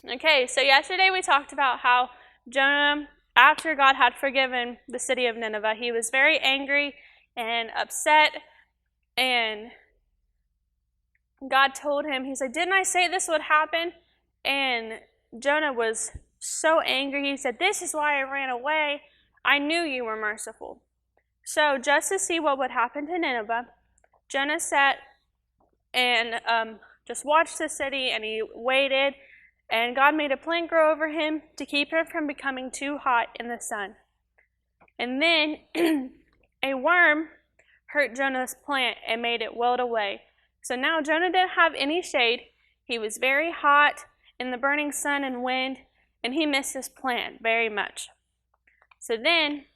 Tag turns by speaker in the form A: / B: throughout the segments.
A: Okay, so yesterday we talked about how Jonah, after God had forgiven the city of Nineveh, he was very angry and upset, and God told him, he said, "Didn't I say this would happen?" And Jonah was so angry. He said, "This is why I ran away. I knew you were merciful." So just to see what would happen to Nineveh, Jonah sat and just watched the city, and he waited, and God made a plant grow over him to keep him from becoming too hot in the sun. And then a worm hurt Jonah's plant and made it wilt away. So now Jonah didn't have any shade. He was very hot in the burning sun and wind, and he missed his plant very much. So then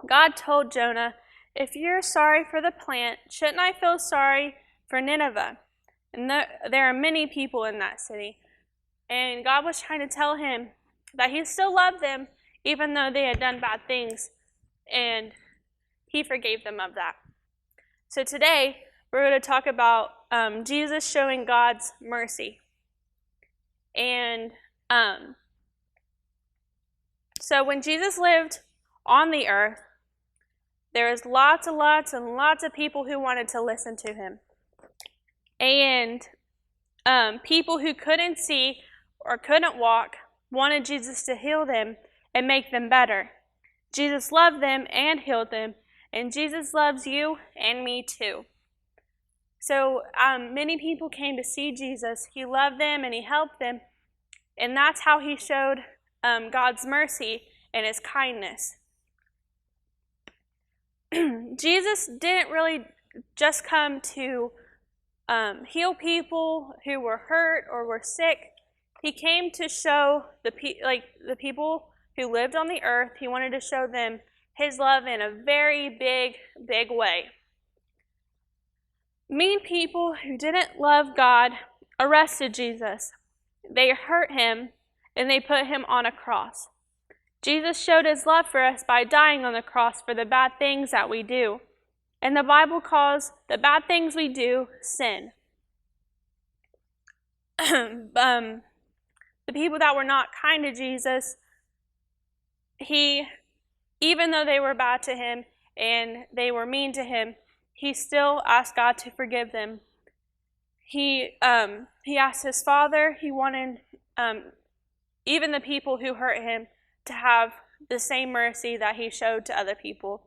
A: God told Jonah, "If you're sorry for the plant, shouldn't I feel sorry for Nineveh?" And there are many people in that city. And God was trying to tell him that he still loved them, even though they had done bad things, and he forgave them of that. So today, we're going to talk about Jesus showing God's mercy. And so when Jesus lived on the earth, there was lots and lots of people who wanted to listen to him. And people who couldn't see or couldn't walk wanted Jesus to heal them and make them better. Jesus loved them and healed them, and Jesus loves you and me too. So many people came to see Jesus. He loved them and he helped them, and that's how he showed God's mercy and his kindness. Jesus didn't really just come to heal people who were hurt or were sick. He came to show the people who lived on the earth. He wanted to show them his love in a very big way. Mean people who didn't love God arrested Jesus. They hurt him and they put him on a cross. Jesus showed his love for us by dying on the cross for the bad things that we do. And the Bible calls the bad things we do sin. The people that were not kind to Jesus, even though they were bad to him and they were mean to him, he still asked God to forgive them. He asked his Father. He wanted even the people who hurt him to have the same mercy that he showed to other people.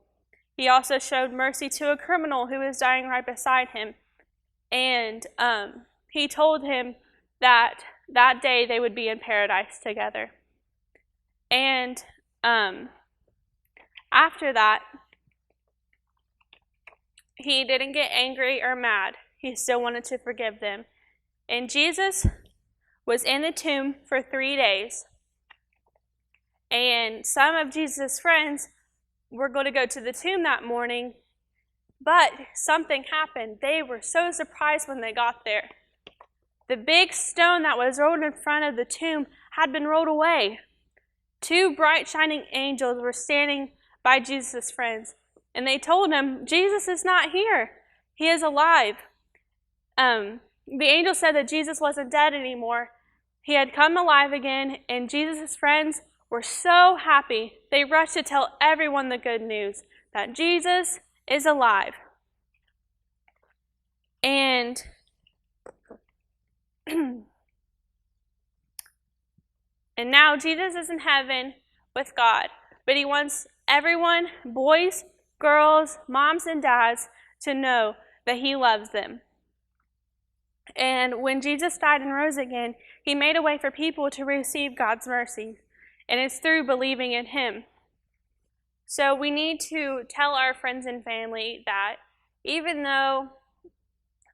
A: He also showed mercy to a criminal who was dying right beside him. And he told him that day they would be in paradise together. And after that, he didn't get angry or mad. He still wanted to forgive them. And Jesus was in the tomb for 3 days. And some of Jesus' friends were going to go to the tomb that morning, but something happened. They were so surprised when they got there. The big stone that was rolled in front of the tomb had been rolled away. 2 bright shining angels were standing by Jesus' friends, and they told him, "Jesus is not here. He is alive." The angel said that Jesus wasn't dead anymore. He had come alive again, and Jesus' friends were so happy. They rushed to tell everyone the good news that Jesus is alive. And now Jesus is in heaven with God, but he wants everyone, boys, girls, moms, and dads, to know that he loves them. And when Jesus died and rose again, he made a way for people to receive God's mercy, and it's through believing in him. So we need to tell our friends and family that even though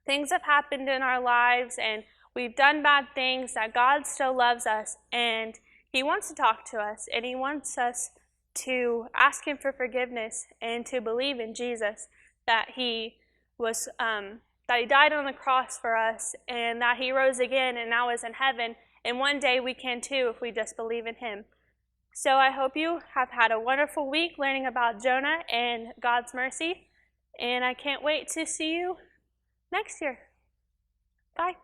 A: things have happened in our lives and we've done bad things, that God still loves us, and he wants to talk to us, and he wants us to ask him for forgiveness and to believe in Jesus, that he died on the cross for us, and that he rose again and now is in heaven, and one day we can too if we just believe in him. So I hope you have had a wonderful week learning about Jonah and God's mercy, and I can't wait to see you next year. Bye.